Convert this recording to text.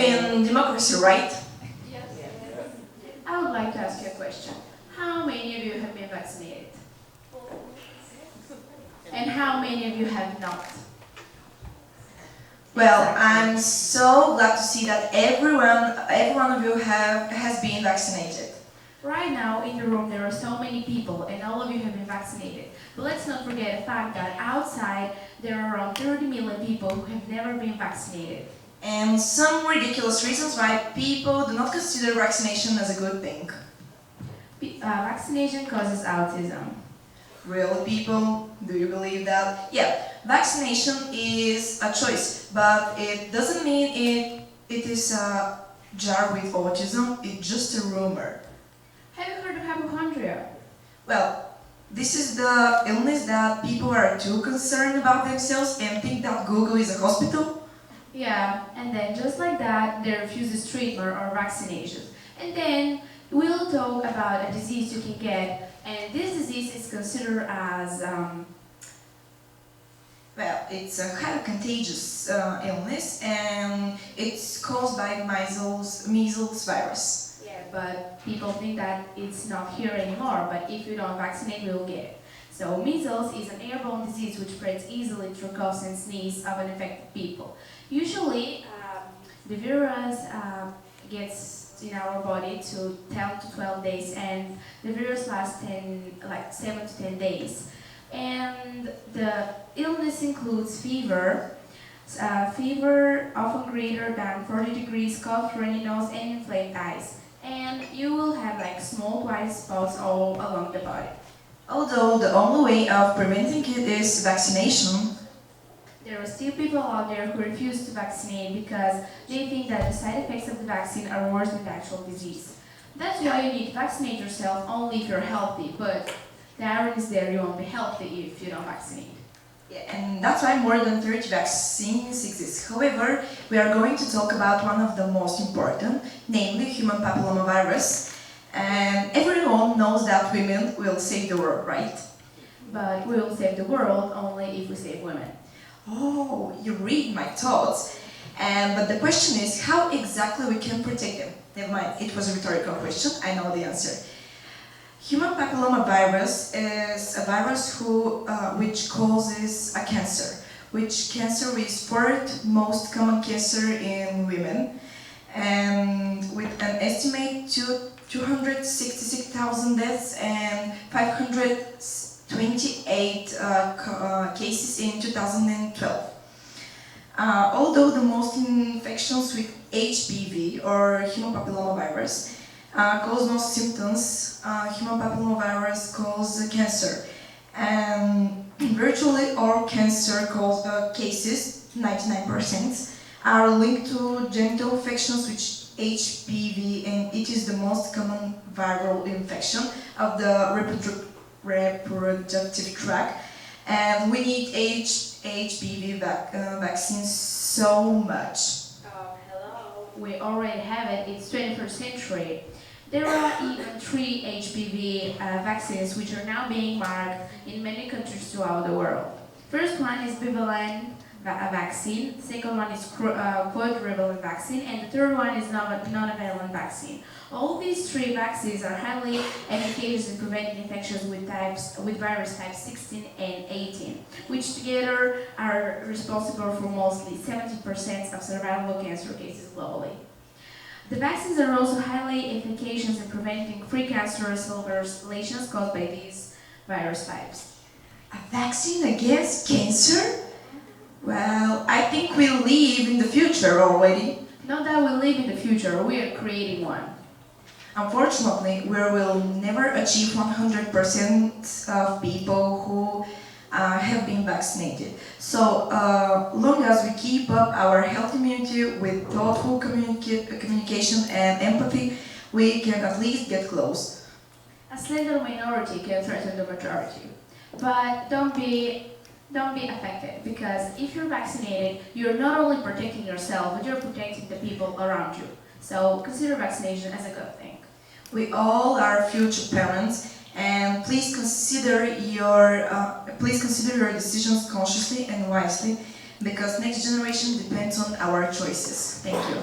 in democracy, right? I would like to ask you a question. How many of you have been vaccinated? And how many of you have not? Well, I'm so glad to see that every one of you has been vaccinated. Right now in the room there are so many people and all of you have been vaccinated. But let's not forget the fact that outside there are around 30 million people who have never been vaccinated. And some ridiculous reasons why people do not consider vaccination as a good thing. Vaccination causes autism. Really, people? Do you believe that? Yeah, vaccination is a choice, but it doesn't mean it is a jar with autism. It's just a rumor. Have you heard of hypochondria? Well, this is the illness that people are too concerned about themselves and think that Google is a hospital. Yeah, and then just like that, they refuse treatment or vaccination. And then we'll talk about a disease you can get, and this disease is considered as well, it's a highly contagious illness, and it's caused by measles virus. yeah, but people think that it's not here anymore, but if you don't vaccinate, we'll get it. So measles is an airborne disease which spreads easily through coughs and sneeze of uninfected people. Usually, the virus gets in our body to 10 to 12 days, and the virus lasts 7 to 10 days. And the illness includes fever, fever often greater than 40 degrees, cough, runny nose, and inflamed eyes. And you will have like small white spots all along the body. Although the only way of preventing it is vaccination, there are still people out there who refuse to vaccinate because they think that the side effects of the vaccine are worse than the actual disease. That's why you need to vaccinate yourself only if you're healthy, but the irony is there, you won't be healthy if you don't vaccinate. yeah, and that's why more than 30 vaccines exist. However, we are going to talk about one of the most important, namely human papillomavirus. And everyone knows that women will save the world, right? But we will save the world only if we save women. Oh, you read my thoughts. But the question is, how exactly we can protect them? Never mind, it was a rhetorical question, I know the answer. Human papillomavirus is a virus which causes a cancer, which cancer is fourth most common cancer in women, and with an estimate to 266,000 deaths and 528 cases in 2012. Although the most infections with HPV or human papillomavirus cause no symptoms, human papillomavirus causes cancer. And virtually all cancer cases, 99%, are linked to genital infections with HPV, and it is the most common viral infection of the reproductive tract. And we need HPV vaccines so much. Oh, hello. We already have it. It's 21st century. There are even 3 HPV vaccines which are now being marked in many countries throughout the world. First one is bivalent vaccine, second one is quadrivalent vaccine, and the third one is non-valent vaccine. All these 3 vaccines are highly efficacious in preventing infections with virus types 16 and 18, which together are responsible for mostly 70% of survivable cancer cases globally. The vaccines are also highly efficacious in preventing precancerous cell lesions caused by these virus types. A vaccine against cancer? Well, I think we live in the future already. Not that we live in the future, we are creating one. Unfortunately, we will never achieve 100% of people who have been vaccinated. So, long as we keep up our health immunity with thoughtful communication and empathy, we can at least get close. A slender minority can threaten the majority. But don't be affected, because if you're vaccinated, you're not only protecting yourself, but you're protecting the people around you. So consider vaccination as a good thing. We all are future parents, and please consider your decisions consciously and wisely, because next generation depends on our choices. Thank you.